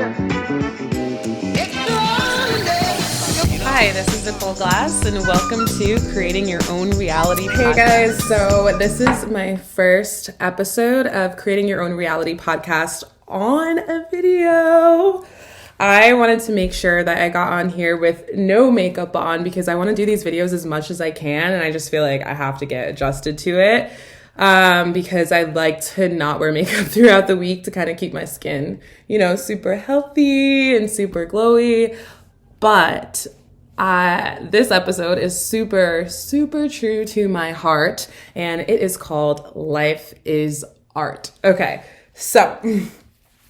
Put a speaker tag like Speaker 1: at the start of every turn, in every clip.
Speaker 1: Hi, this is Nicole Glass, and welcome to Creating Your Own Reality Podcast.
Speaker 2: Hey guys, so this is my first episode of Creating Your Own Reality Podcast on a video. I wanted to make sure that I got on here with no makeup on because I want to do these videos as much as I can, and I just feel like I have to get adjusted to it because I like to not wear makeup throughout the week to kind of keep my skin, super healthy and super glowy. But this episode is super, super true to my heart, and it is called Life is Art. Okay, so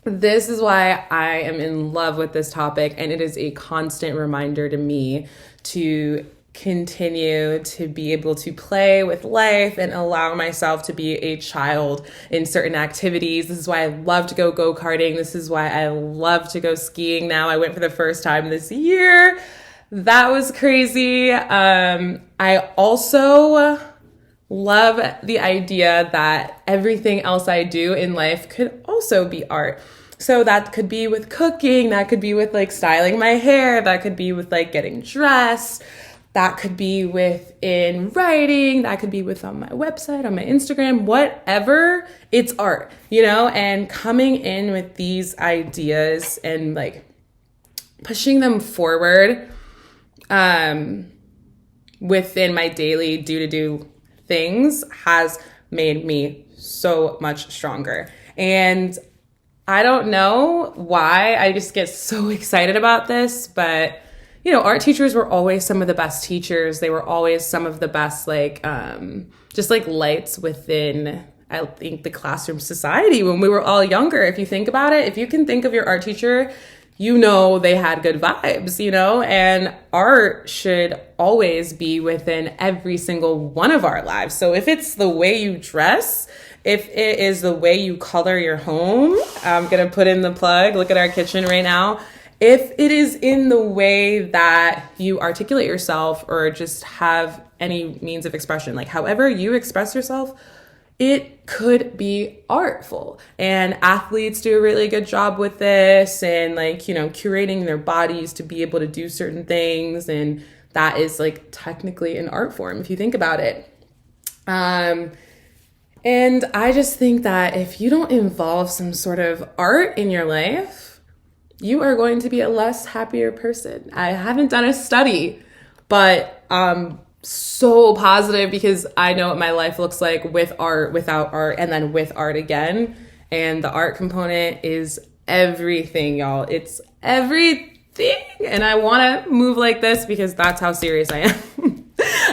Speaker 2: this is why I am in love with this topic, and it is a constant reminder to me to continue to be able to play with life and allow myself to be a child in certain activities. This is why I love to go go-karting. This is why I love to go skiing now. I went for the first time this year. That was crazy. I also love the idea that everything else I do in life could also be art. So that could be with cooking, that could be with like styling my hair, that could be with like getting dressed, that could be with in writing, that could be with on my website, on my Instagram, whatever, it's art, and coming in with these ideas and like pushing them forward within my daily do things has made me so much stronger. And I don't know why I just get so excited about this, but art teachers were always some of the best teachers. They were always some of the best, just like lights within, I think, the classroom society when we were all younger. If you think about it, if you can think of your art teacher, they had good vibes, and art should always be within every single one of our lives. So if it's the way you dress, if it is the way you color your home, I'm going to put in the plug, look at our kitchen right now. If it is in the way that you articulate yourself or just have any means of expression, like however you express yourself, it could be artful. And athletes do a really good job with this and curating their bodies to be able to do certain things. And that is technically an art form if you think about it. And I just think that if you don't involve some sort of art in your life, you are going to be a less happier person. I haven't done a study, but so positive because I know what my life looks like with art, without art, and then with art again. And the art component is everything, y'all. It's everything. And I want to move like this because that's how serious I am.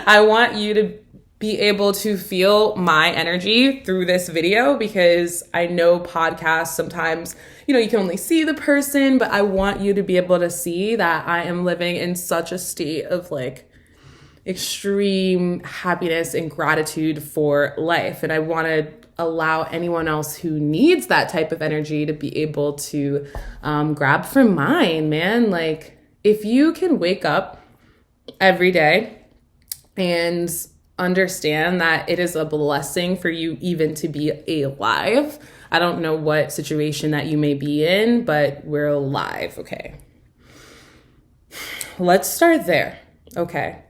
Speaker 2: I want you to be able to feel my energy through this video because I know podcasts sometimes, you can only see the person, but I want you to be able to see that I am living in such a state of extreme happiness and gratitude for life. And I want to allow anyone else who needs that type of energy to be able to grab from mine, man. If you can wake up every day and understand that it is a blessing for you even to be alive. I don't know what situation that you may be in, but we're alive, okay? Let's start there, okay?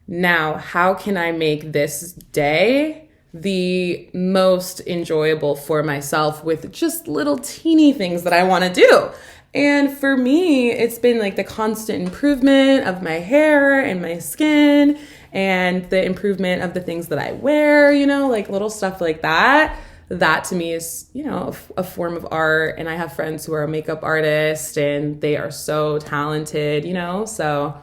Speaker 2: Now, how can I make this day the most enjoyable for myself with just little teeny things that I want to do? And for me, it's been the constant improvement of my hair and my skin and the improvement of the things that I wear, little stuff like that. That to me is, a form of art. And I have friends who are makeup artists and they are so talented, so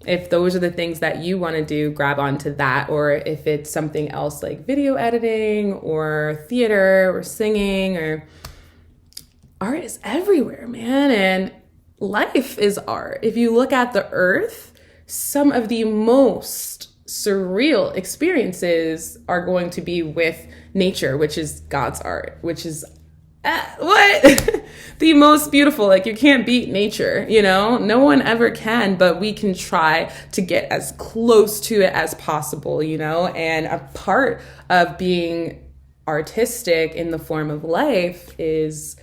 Speaker 2: if those are the things that you want to do, grab onto that. Or if it's something else like video editing or theater or singing, or art is everywhere, man. And life is art. If you look at the earth, some of the most surreal experiences are going to be with nature, which is God's art, which is the most beautiful. You can't beat nature, no one ever can, but we can try to get as close to it as possible, and a part of being artistic in the form of life is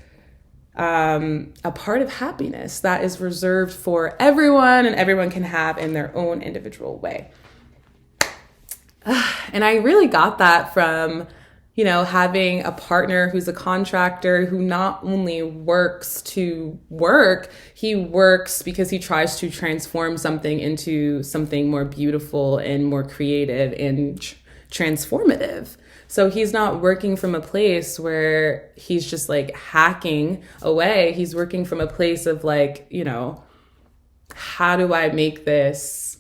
Speaker 2: a part of happiness that is reserved for everyone and everyone can have in their own individual way. And I really got that from, having a partner who's a contractor who not only works to work, he works because he tries to transform something into something more beautiful and more creative and transformative. So he's not working from a place where he's just like hacking away. He's working from a place of like, how do I make this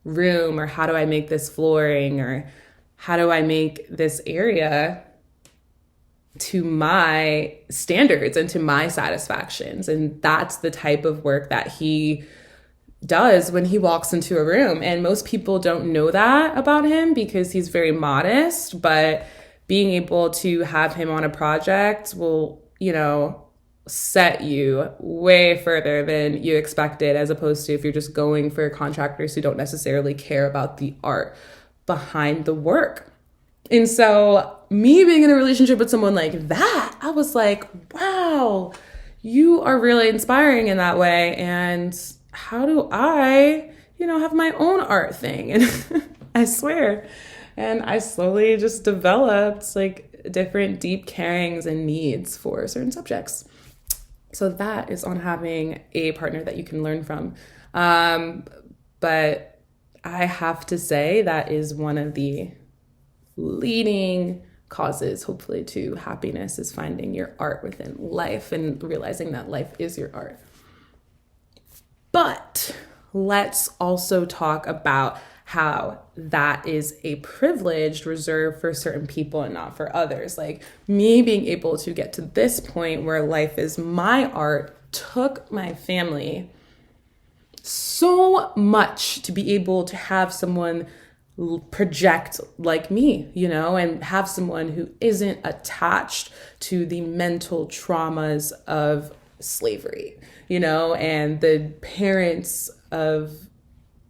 Speaker 2: room, or how do I make this flooring, or how do I make this area to my standards and to my satisfactions? And that's the type of work that he does when he walks into a room. And most people don't know that about him because he's very modest, but being able to have him on a project will, set you way further than you expected, as opposed to if you're just going for contractors who don't necessarily care about the art behind the work. And so me being in a relationship with someone like that, I was like, wow, you are really inspiring in that way. And how do I, have my own art thing? And I swear. And I slowly just developed like different deep carings and needs for certain subjects. So that is on having a partner that you can learn from. But I have to say that is one of the leading causes, hopefully, to happiness, is finding your art within life and realizing that life is your art. But let's also talk about how that is a privilege reserved for certain people and not for others. Like me being able to get to this point where life is my art took my family so much to be able to have someone project like me, and have someone who isn't attached to the mental traumas of slavery, and the parents of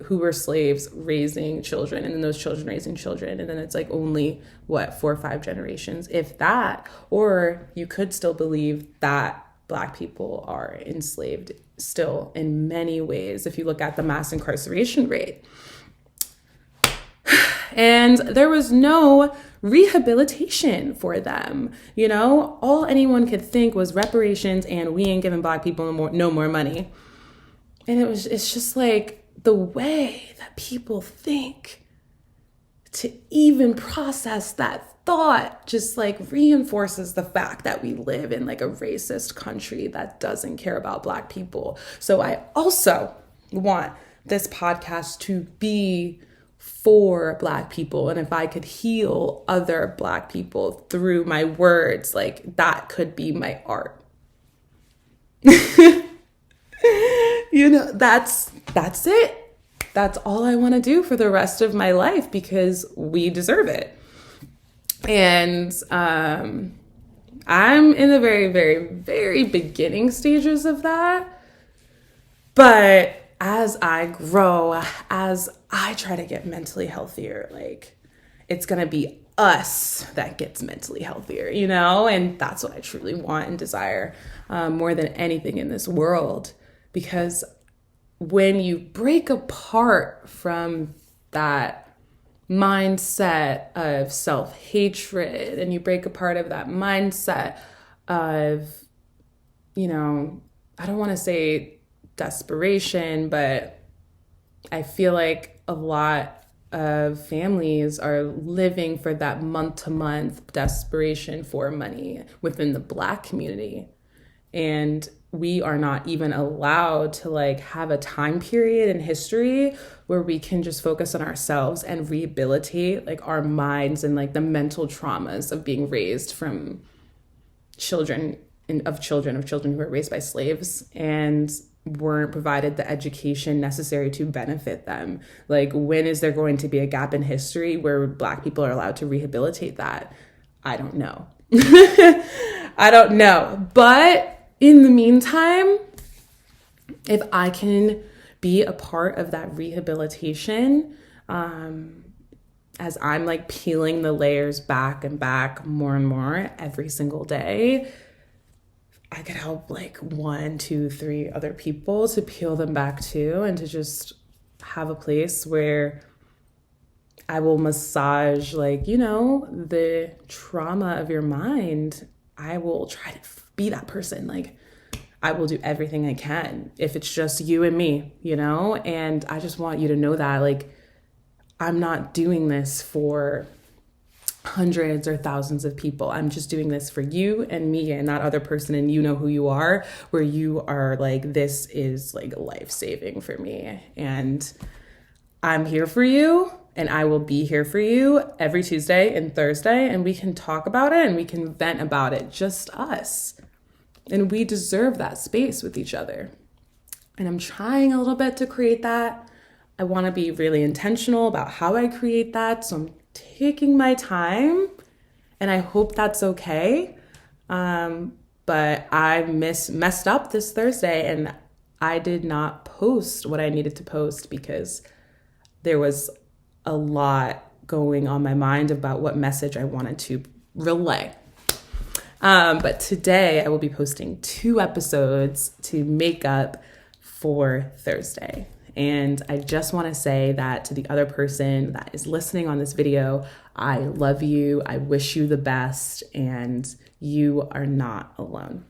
Speaker 2: who were slaves raising children, and then those children raising children. And then it's like only 4 or 5 generations, if that, or you could still believe that Black people are enslaved still in many ways if you look at the mass incarceration rate. And there was no rehabilitation for them. All anyone could think was reparations and we ain't giving Black people no more money. And it's just like the way that people think, to even process that thought just like reinforces the fact that we live in like a racist country that doesn't care about Black people. So I also want this podcast to be for Black people. And if I could heal other Black people through my words, like that could be my art. That's it. That's all I want to do for the rest of my life because we deserve it. And I'm in the very, very, very beginning stages of that. But as I grow, as I try to get mentally healthier, like it's going to be us that gets mentally healthier, and that's what I truly want and desire more than anything in this world. Because when you break apart from that mindset of self-hatred and you break apart of that mindset of, I don't want to say desperation, but I feel like a lot of families are living for that month-to-month desperation for money within the Black community. And we are not even allowed to like have a time period in history where we can just focus on ourselves and rehabilitate like our minds and like the mental traumas of being raised from children who were raised by slaves and weren't provided the education necessary to benefit them. Like, when is there going to be a gap in history where Black people are allowed to rehabilitate that? I don't know. I don't know. But in the meantime, if I can be a part of that rehabilitation, as I'm like peeling the layers back and back more and more every single day, I could help like 1, 2, 3 other people to peel them back too, and to just have a place where I will massage, like, the trauma of your mind. I will try to be that person. Like, I will do everything I can if it's just you and me, and I just want you to know that, like, I'm not doing this for hundreds or thousands of people. I'm just doing this for you and me and that other person, and you know who you are, where you are like, this is like life-saving for me, and I'm here for you, and I will be here for you every Tuesday and Thursday, and we can talk about it and we can vent about it, just us. And we deserve that space with each other. And I'm trying a little bit to create that. I want to be really intentional about how I create that. So I'm taking my time, and I hope that's okay. But I messed up this Thursday, and I did not post what I needed to post because there was a lot going on my mind about what message I wanted to relay. But today I will be posting 2 episodes to make up for Thursday. And I just want to say that to the other person that is listening on this video, I love you. I wish you the best, and you are not alone.